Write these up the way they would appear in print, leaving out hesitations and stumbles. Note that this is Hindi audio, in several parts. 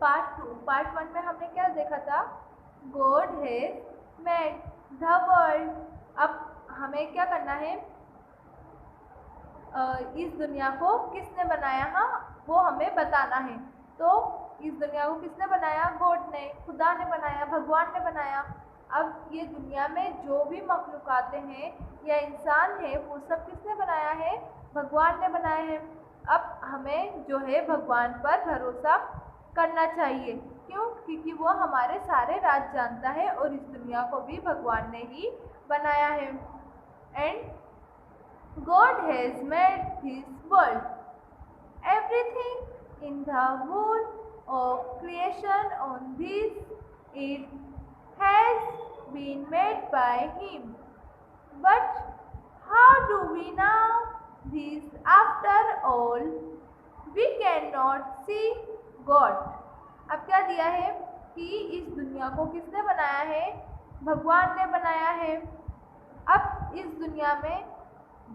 पार्ट वन में हमने क्या देखा था? God has made the world. अब हमें क्या करना है? इस दुनिया को किसने बनाया, हाँ वो हमें बताना है। तो इस दुनिया को किसने बनाया? गॉड ने, खुदा ने बनाया, भगवान ने बनाया। अब ये दुनिया में जो भी मखलूकातें हैं या इंसान है वो सब किसने बनाया है? भगवान ने बनाया है। अब हमें जो है भगवान पर भरोसा करना चाहिए। क्यों? क्योंकि वो हमारे सारे राज जानता है और इस दुनिया को भी भगवान ने ही बनाया है। And God has made this world. Everything in the whole of creation on this earth has been made by Him. But how do we know this? After all, we cannot see God. अब क्या दिया है कि इस दुनिया को किसने बनाया है? भगवान ने बनाया है। अब इस दुनिया में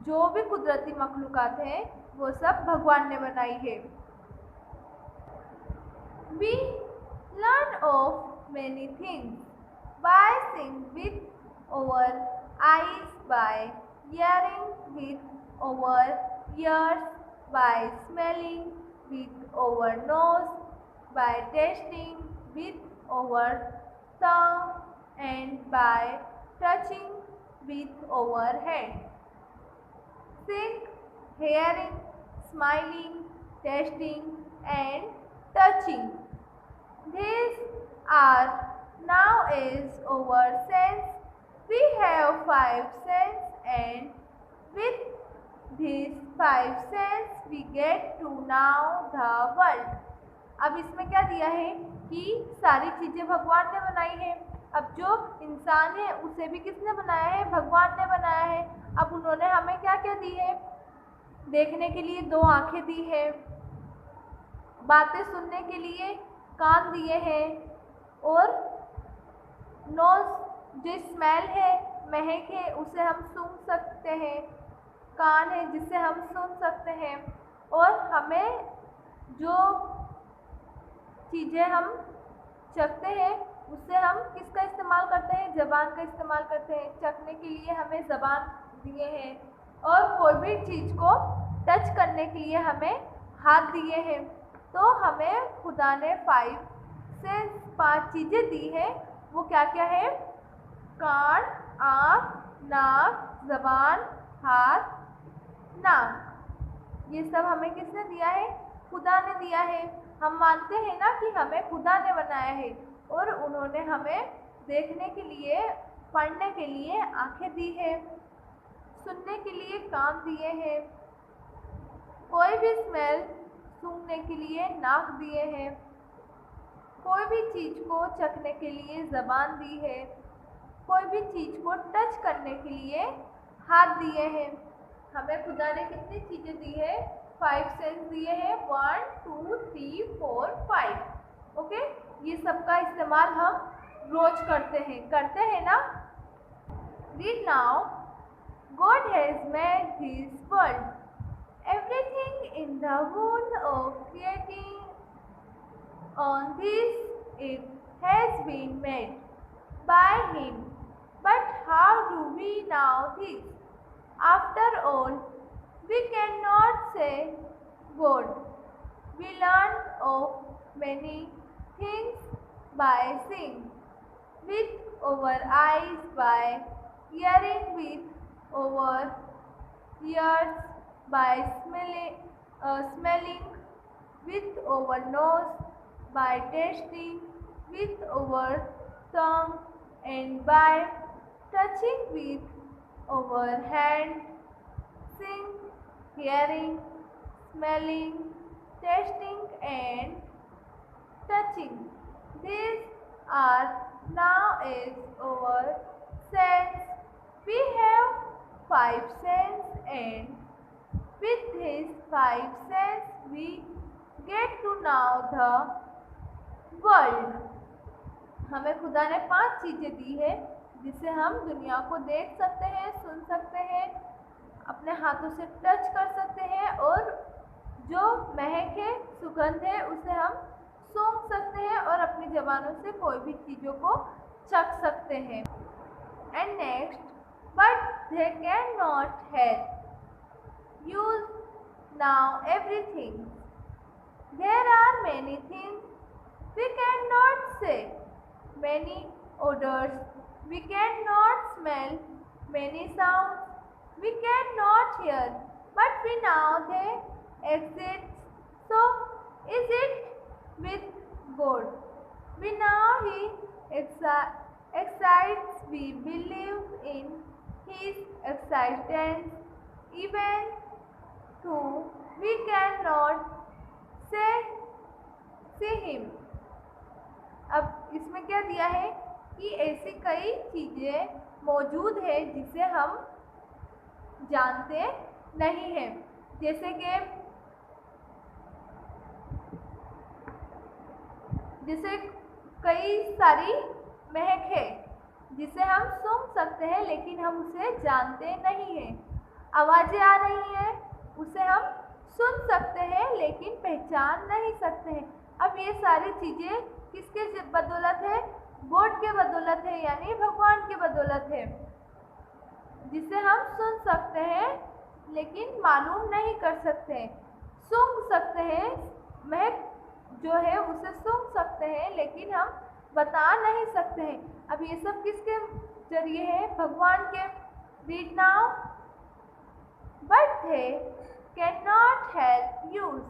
जो भी कुदरती मखलूकात हैं वो सब भगवान ने बनाई है। We learn of many things by seeing with our eyes, by hearing with our ears, by smelling with our nose, by tasting with our tongue, and by touching with our hand. Seeing, hearing, smiling, tasting, and touching. These are now as our sense. We have 5 senses, and with these 5 senses we get to know the world. अब इसमें क्या दिया है कि सारी चीज़ें भगवान ने बनाई है। अब जो इंसान है उसे भी किसने बनाया है? भगवान ने बनाया है। अब उन्होंने हमें क्या क्या दी है? देखने के लिए 2 आँखें दी है, बातें सुनने के लिए कान दिए हैं, और नोज जो स्मेल है, महक है, उसे हम सूंघ सकते हैं, कान है जिससे हम सुन सकते हैं, और हमें जो चीज़ें हम चखते हैं उससे हम किसका इस्तेमाल करते हैं? ज़बान का इस्तेमाल करते हैं। चखने के लिए हमें ज़बान दिए हैं, और कोई भी चीज़ को टच करने के लिए हमें हाथ दिए हैं। तो हमें खुदा ने 5 चीज़ें दी है। वो क्या क्या है? कान, आँख, नाक, ज़बान, हाथ, नाक। ये सब हमें किसने दिया है? खुदा ने दिया है। हम मानते हैं ना कि हमें खुदा ने बनाया है, और उन्होंने हमें देखने के लिए, पढ़ने के लिए आँखें दी है, सुनने के लिए कान दिए हैं, कोई भी स्मेल सूंघने के लिए नाक दिए हैं, कोई भी चीज़ को चखने के लिए ज़बान दी है, कोई भी चीज़ को टच करने के लिए हाथ दिए हैं। हमें खुदा ने कितनी चीज़ें दी है? 5 सेंस दिए हैं। 1 2 3 4 5। ओके, ये सब का इस्तेमाल हम रोज करते हैं ना? Read now. God has made this world. Everything in the whole of creating on this earth has been made by Him. But how do we know this? After all, we cannot say God. We learn of many things by seeing with our eyes, by hearing with our ears, by smelling with our nose, by tasting with our tongue, and by touching with our hand. Seeing, hearing, smelling, tasting, and touching. These are now as our sense. We have 5 senses, and with these 5 senses we get to know the world. हमें खुदा ने 5 चीज़ें दी है जिससे हम दुनिया को देख सकते हैं, सुन सकते हैं, अपने हाथों से टच कर सकते हैं, और जो महक है, सुगंध है, उसे हम सूंघ सकते हैं और अपनी जबानों से कोई भी चीज़ों को चख सकते हैं। And next, but they can not help us now everything. There are many things we can not say, many odors we cannot smell, many sounds we cannot hear, but we now they exist. So is it with God? We now He excites, we believe in His existence, even though we cannot see Him. अब इसमें क्या दिया है कि ऐसी कई चीज़ें मौजूद है जिसे हम जानते नहीं हैं, जैसे कई सारी महक है जिसे हम सूंघ सकते हैं लेकिन हम उसे जानते नहीं हैं। आवाज़ें आ रही हैं, उसे हम सुन सकते हैं लेकिन पहचान नहीं सकते हैं। अब ये सारी चीज़ें किसके बदौलत है? गॉड के बदौलत है, यानी भगवान के बदौलत है, जिसे हम सुन सकते हैं लेकिन मालूम नहीं कर सकते हैं। सूंघ सकते हैं, महक जो है उसे सूंघ सकते हैं लेकिन हम बता नहीं सकते हैं। अब ये सब किसके जरिए है? भगवान के। Read now, but they can not help us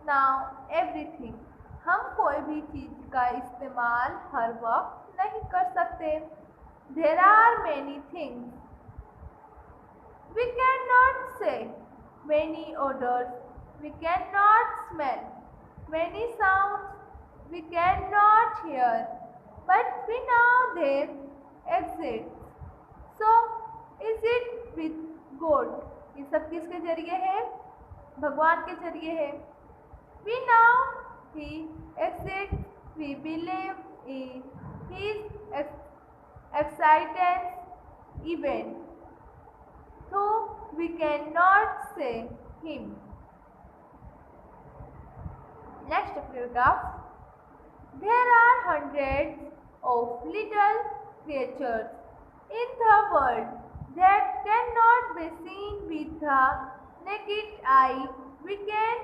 now everything. हम कोई भी चीज़ का इस्तेमाल हर वक्त नहीं कर सकते। There are many things we can not say, many odors we cannot smell, many sounds we cannot hear, but we know they exist. So is it with God? ये सब किसके जरिए है? भगवान के जरिए है। We know He exists, we believe in His existence, even though we cannot see Him. Next paragraph. There are hundreds of little creatures in the world that cannot be seen with the naked eye. We can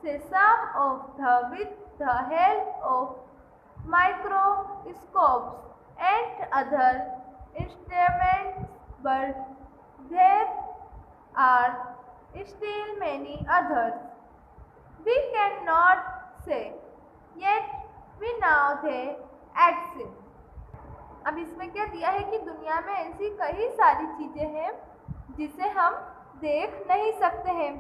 see some of them with the help of microscopes and other instruments, but there are still many others we cannot see, yet we know they exist. अब इसमें क्या दिया है कि दुनिया में ऐसी कई सारी चीज़ें हैं जिसे हम देख नहीं सकते हैं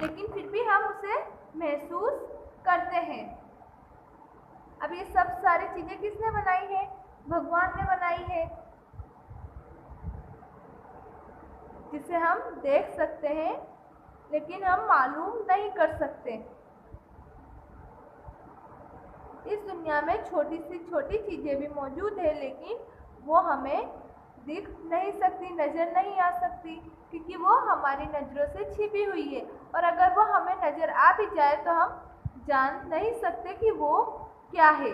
लेकिन फिर भी हम उसे महसूस करते हैं। अब ये सब सारी चीज़ें किसने बनाई है? भगवान ने बनाई है, जिसे हम देख सकते हैं लेकिन हम मालूम नहीं कर सकते। इस दुनिया में छोटी सी छोटी चीज़ें भी मौजूद है लेकिन वो हमें दिख नहीं सकती, नज़र नहीं आ सकती, क्योंकि वो हमारी नज़रों से छिपी हुई है। और अगर वो हमें नज़र आ भी जाए तो हम जान नहीं सकते कि वो क्या है।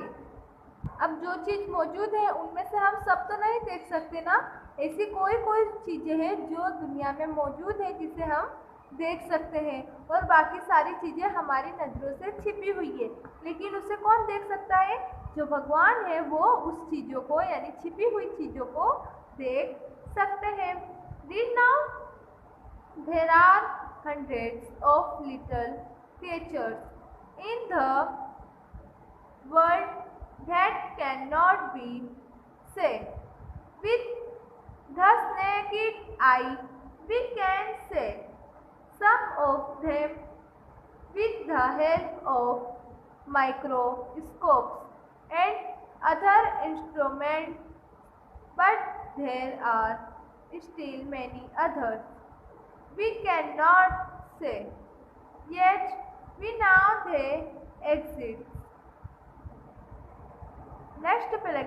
अब जो चीज़ मौजूद है उनमें से हम सब तो नहीं देख सकते ना। ऐसी कोई चीज़ें हैं जो दुनिया में मौजूद है जिसे हम देख सकते हैं और बाकी सारी चीज़ें हमारी नज़रों से छिपी हुई है। लेकिन उसे कौन देख सकता है? जो भगवान है वो उस चीज़ों को, यानी छिपी हुई चीज़ों को देख सकते हैं। Read now, there are hundreds of little creatures in the world that cannot be seen with the naked eye. We can see some of them with the help of microscopes and other instruments, but there are still many others we cannot see, yet we know they exist. Next paragraph.